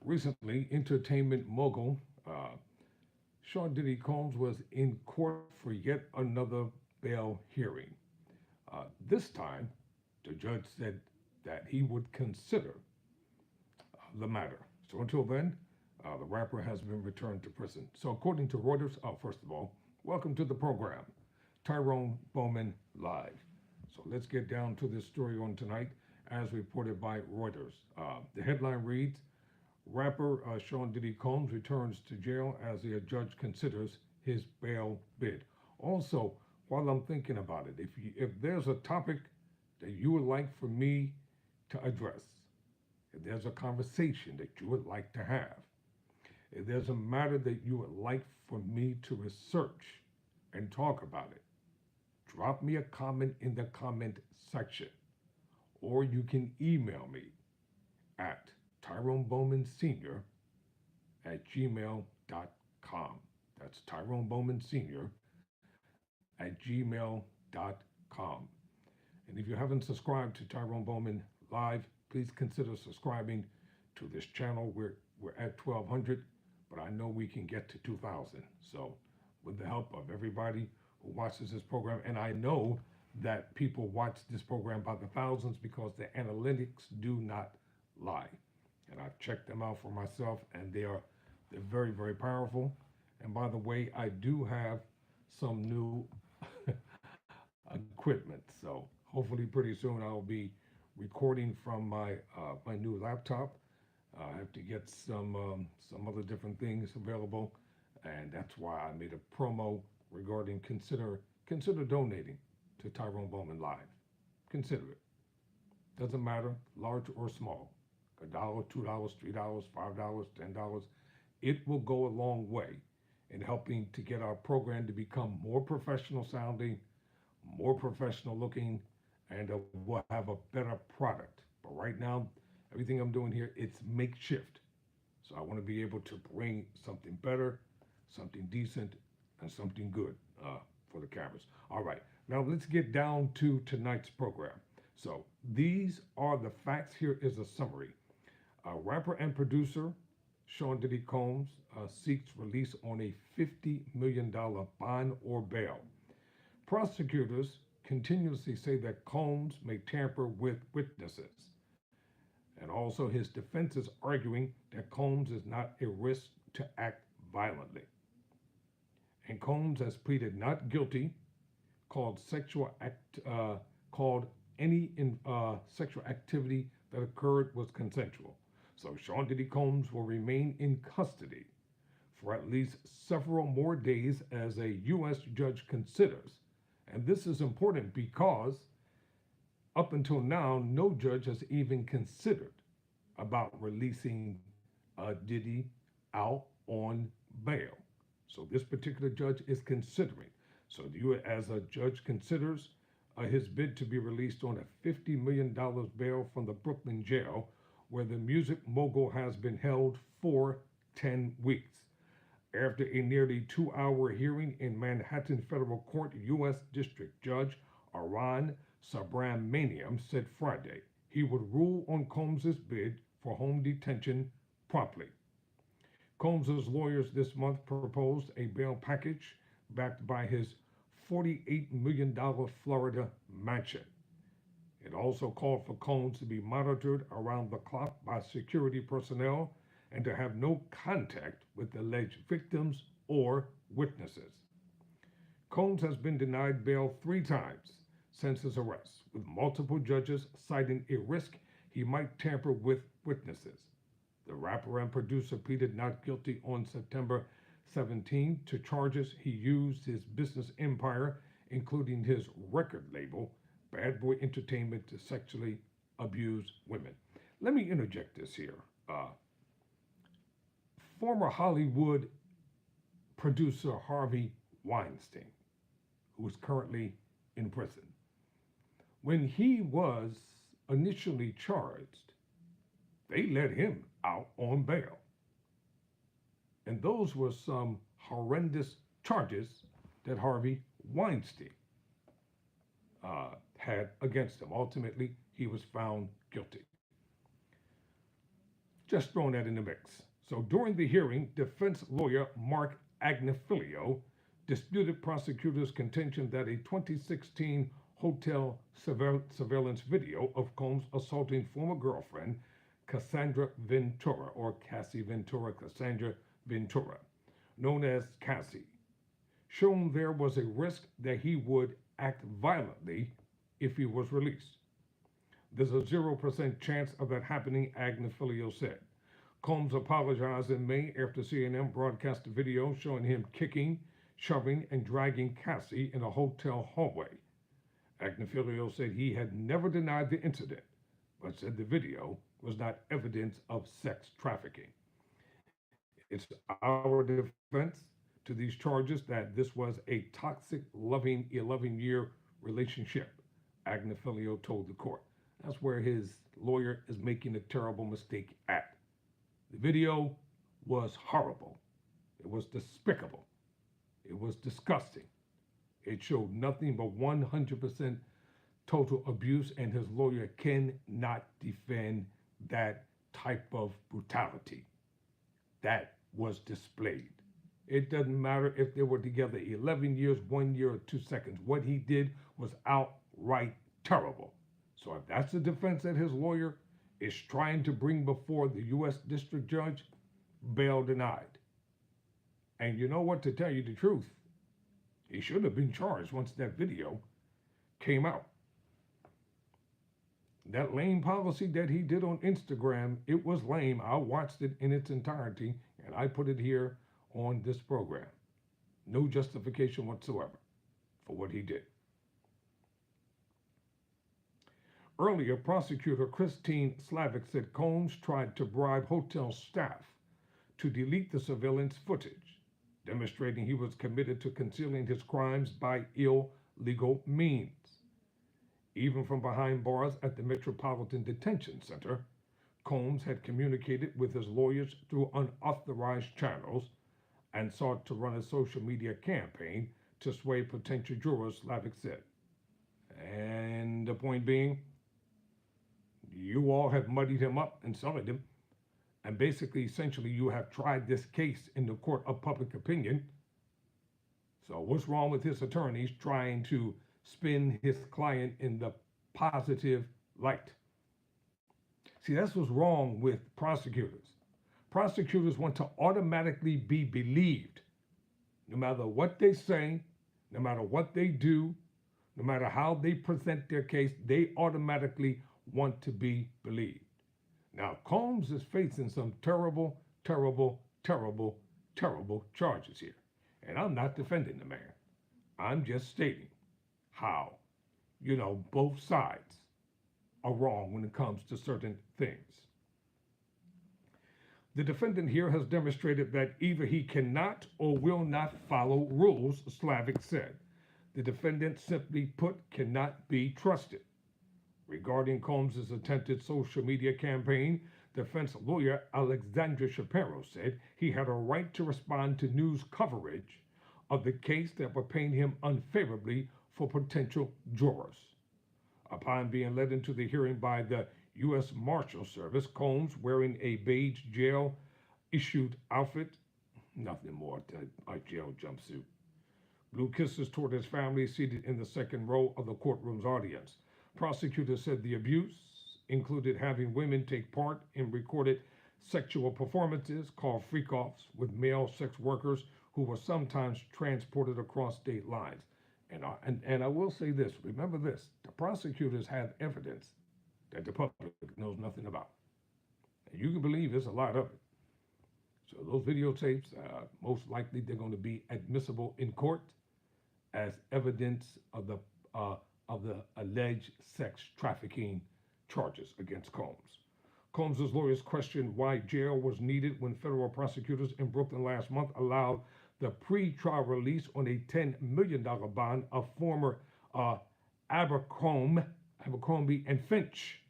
Recently, entertainment mogul Sean Diddy Combs was in court for yet another bail hearing. This time, the judge said that he would consider the matter. So until then, the rapper has been returned to prison. So according to Reuters, first of all, welcome to the program, Tyrone Bowman live. So let's get down to this story on tonight, as reported by Reuters. The headline reads: Rapper Sean Diddy Combs returns to jail as the judge considers his bail bid. Also, while I'm thinking about it, if there's a topic that you would like for me to address, if there's a conversation that you would like to have, if there's a matter that you would like for me to research and talk about it, drop me a comment in the comment section, or you can email me at Tyrone Bowman Sr. at gmail.com. That's Tyrone Bowman Sr. at gmail.com. And if you haven't subscribed to Tyrone Bowman Live, please consider subscribing to this channel. We're at 1,200, but I know we can get to 2,000. So with the help of everybody who watches this program, and I know that people watch this program by the thousands because the analytics do not lie. And I've checked them out for myself, and they're very, very powerful. And by the way, I do have some new equipment, so hopefully pretty soon I'll be recording from my new laptop. I have to get some other different things available, and that's why I made a promo regarding consider donating to Tyrone Bowman Live. Consider it. Doesn't matter, large or small. $1, $2, $3, $5, $10. It will go a long way in helping to get our program to become more professional sounding, more professional looking, and we'll have a better product. But right now, everything I'm doing here, it's makeshift. So I want to be able to bring something better, something decent, and something good for the cameras. All right, now let's get down to tonight's program. So these are the facts. Here is a summary. Rapper and producer Sean Diddy Combs seeks release on a $50 million bond or bail. Prosecutors continuously say that Combs may tamper with witnesses. And also his defense is arguing that Combs is not a risk to act violently. And Combs has pleaded not guilty, called any sexual activity that occurred was consensual. So Sean Diddy Combs will remain in custody for at least several more days as a U.S. judge considers. And this is important because up until now, no judge has even considered about releasing Diddy out on bail. So this particular judge is considering. So you, as a judge, considers his bid to be released on a $50 million bail from the Brooklyn jail, where the music mogul has been held for 10 weeks. After a nearly 2-hour hearing in Manhattan Federal Court, U.S. District Judge Aran Subramaniam said Friday he would rule on Combs' bid for home detention promptly. Combs' lawyers this month proposed a bail package backed by his $48 million Florida mansion. It also called for Combs to be monitored around the clock by security personnel and to have no contact with alleged victims or witnesses. Combs has been denied bail 3 times since his arrest, with multiple judges citing a risk he might tamper with witnesses. The rapper and producer pleaded not guilty on September 17 to charges he used his business empire, including his record label, Bad Boy Entertainment, to sexually abuse women. Let me interject this here. Former Hollywood producer Harvey Weinstein, who is currently in prison, when he was initially charged, they let him out on bail. And those were some horrendous charges that Harvey Weinstein had against him. Ultimately, he was found guilty. Just throwing that in the mix. So during the hearing, defense lawyer Mark Agnifilio disputed prosecutors' contention that a 2016 hotel surveillance video of Combs assaulting former girlfriend Cassandra Ventura, or Cassie Ventura, Cassandra Ventura, known as Cassie, shown there was a risk that he would act violently if he was released. There's a 0% chance of that happening, Agnifilio said. Combs apologized in May after CNN broadcast a video showing him kicking, shoving, and dragging Cassie in a hotel hallway. Agnifilio said he had never denied the incident, but said the video was not evidence of sex trafficking. It's our defense to these charges that this was a toxic, loving 11-year relationship, Agnifilio told the court. That's where his lawyer is making a terrible mistake at. The video was horrible. It was despicable. It was disgusting. It showed nothing but 100% total abuse, and his lawyer cannot defend that type of brutality that was displayed. It doesn't matter if they were together 11 years, 1 year, or 2 seconds. What he did was outright terrible. So if that's the defense that his lawyer is trying to bring before the U.S. District Judge, bail denied. And you know what, to tell you the truth, he should have been charged once that video came out. That lame policy that he did on Instagram, it was lame. I watched it in its entirety, and I put it here on this program. No justification whatsoever for what he did. Earlier, prosecutor Christine Slavic said Combs tried to bribe hotel staff to delete the surveillance footage, demonstrating he was committed to concealing his crimes by illegal means. Even from behind bars at the Metropolitan Detention Center, Combs had communicated with his lawyers through unauthorized channels and sought to run a social media campaign to sway potential jurors, Slavic said. And the point being, you all have muddied him up and sullied him, and basically, essentially, you have tried this case in the court of public opinion. So what's wrong with his attorneys trying to spin his client in the positive light? See, that's what's wrong with prosecutors. Prosecutors want to automatically be believed, no matter what they say, no matter what they do, no matter how they present their case, they automatically want to be believed. Now, Combs is facing some terrible, terrible, terrible, terrible charges here. And I'm not defending the man. I'm just stating how, both sides are wrong when it comes to certain things. The defendant here has demonstrated that either he cannot or will not follow rules, Slavic said. The defendant, simply put, cannot be trusted. Regarding Combs' attempted social media campaign, defense lawyer Alexandra Shapiro said he had a right to respond to news coverage of the case that would paint him unfavorably for potential jurors. Upon being led into the hearing by the U.S. Marshal Service, Combs, wearing a beige jail-issued outfit, nothing more than a jail jumpsuit, blew kisses toward his family seated in the second row of the courtroom's audience. Prosecutors said the abuse included having women take part in recorded sexual performances called freak-offs with male sex workers who were sometimes transported across state lines. And I will say this, remember this, the prosecutors have evidence that the public knows nothing about. And you can believe there's a lot of it. So those videotapes, most likely they're going to be admissible in court as evidence of the alleged sex trafficking charges against Combs. Combs' lawyers questioned why jail was needed when federal prosecutors in Brooklyn last month allowed the pre-trial release on a $10 million bond of former Abercrombie and Finch,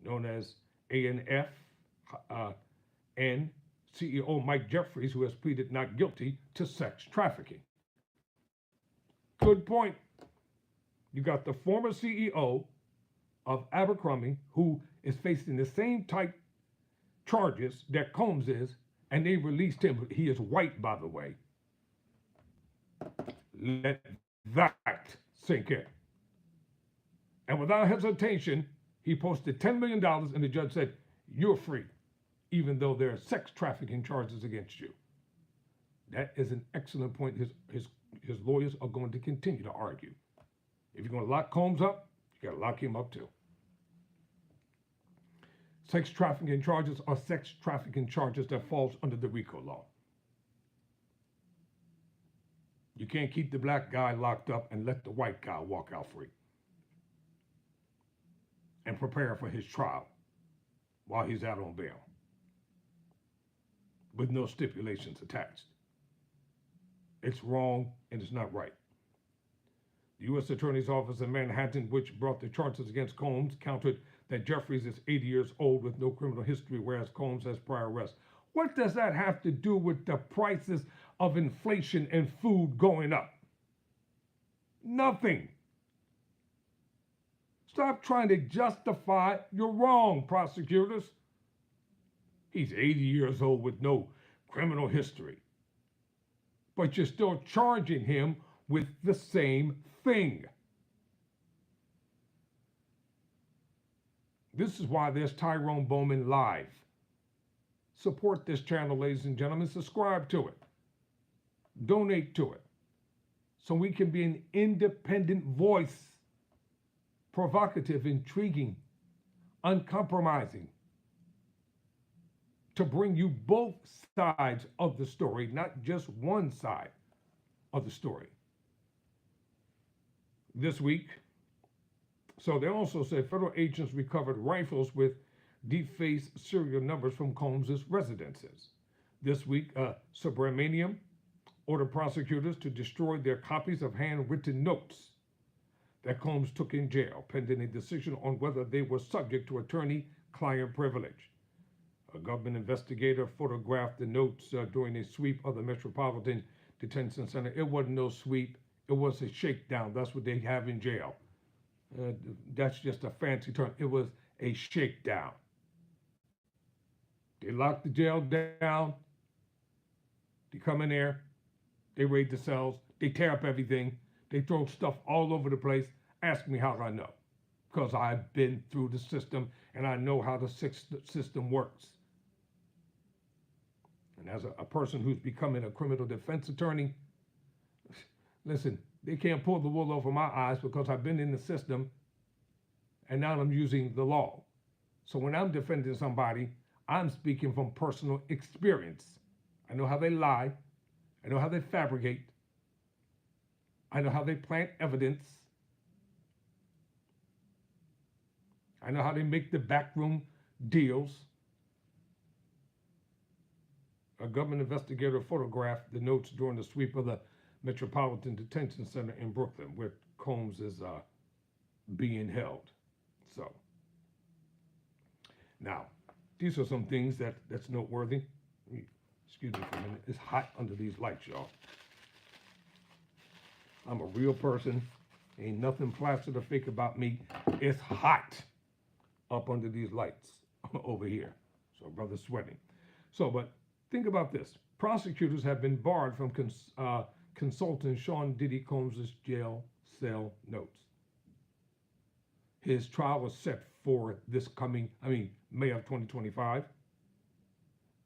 known as ANF, and CEO Mike Jeffries, who has pleaded not guilty to sex trafficking. Good point. You got the former CEO of Abercrombie, who is facing the same type charges that Combs is, and they released him. He is white, by the way. Let that sink in. And without hesitation, he posted $10 million, and the judge said, "You're free, even though there are sex trafficking charges against you." That is an excellent point. His lawyers are going to continue to argue. If you're going to lock Combs up, you got to lock him up too. Sex trafficking charges are sex trafficking charges that falls under the RICO law. You can't keep the black guy locked up and let the white guy walk out free and prepare for his trial while he's out on bail with no stipulations attached. It's wrong and it's not right. The U.S. Attorney's Office in Manhattan, which brought the charges against Combs, counted that Jeffries is 80 years old with no criminal history, whereas Combs has prior arrests. What does that have to do with the prices of inflation and food going up? Nothing. Stop trying to justify your wrong, prosecutors. He's 80 years old with no criminal history. But you're still charging him with the same thing. This is why there's Tyrone Bowman Live. Support this channel, ladies and gentlemen. Subscribe to it. Donate to it. So we can be an independent voice. Provocative, intriguing, uncompromising. To bring you both sides of the story, not just one side of the story. This week, so they also said federal agents recovered rifles with defaced serial numbers from Combs' residences. This week, Subramaniam ordered prosecutors to destroy their copies of handwritten notes that Combs took in jail, pending a decision on whether they were subject to attorney-client privilege. A government investigator photographed the notes during a sweep of the Metropolitan Detention Center. It wasn't no sweep. It was a shakedown. That's what they have in jail. That's just a fancy term. It was a shakedown. They lock the jail down. They come in there. They raid the cells. They tear up everything. They throw stuff all over the place. Ask me how I know. Because I've been through the system and I know how the system works. And as a person who's becoming a criminal defense attorney, listen, they can't pull the wool over my eyes because I've been in the system and now I'm using the law. So when I'm defending somebody, I'm speaking from personal experience. I know how they lie. I know how they fabricate. I know how they plant evidence. I know how they make the backroom deals. A government investigator photographed the notes during the sweep of the Metropolitan Detention Center in Brooklyn, where Combs is being held. So, now, these are some things that's noteworthy. Excuse me for a minute. It's hot under these lights, y'all. I'm a real person. Ain't nothing plastered or fake about me. It's hot up under these lights over here. So, brother's sweating. So, but think about this. Prosecutors have been barred from consulting Sean Diddy Combs' jail cell notes. His trial was set for this coming, May of 2025.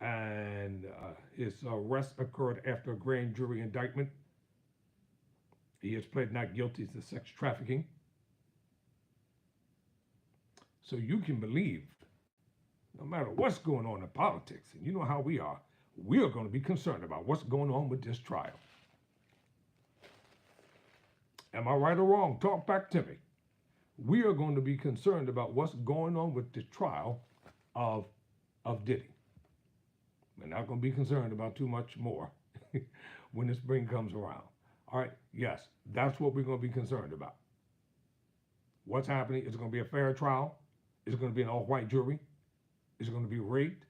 And his arrest occurred after a grand jury indictment. He has pled not guilty to sex trafficking. So you can believe, no matter what's going on in politics, and you know how we are going to be concerned about what's going on with this trial. Am I right or wrong? Talk back to me. We are going to be concerned about what's going on with the trial of Diddy. We're not going to be concerned about too much more when the spring comes around. All right, yes, that's what we're going to be concerned about. What's happening? Is it going to be a fair trial? Is it going to be an all-white jury? Is it going to be rigged?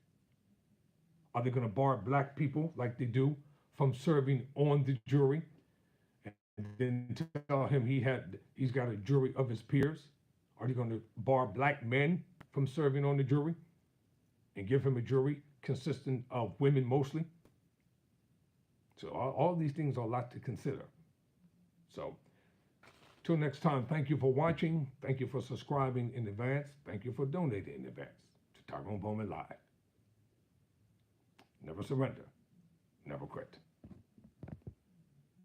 Are they going to bar black people like they do from serving on the jury? And then tell him he's got a jury of his peers? Are they going to bar black men from serving on the jury? and give him a jury consisting of women mostly. So all these things are a lot to consider. So till next time, thank you for watching. Thank you for subscribing in advance. Thank you for donating in advance to Tyrone Bowman Live. Never surrender. Never quit.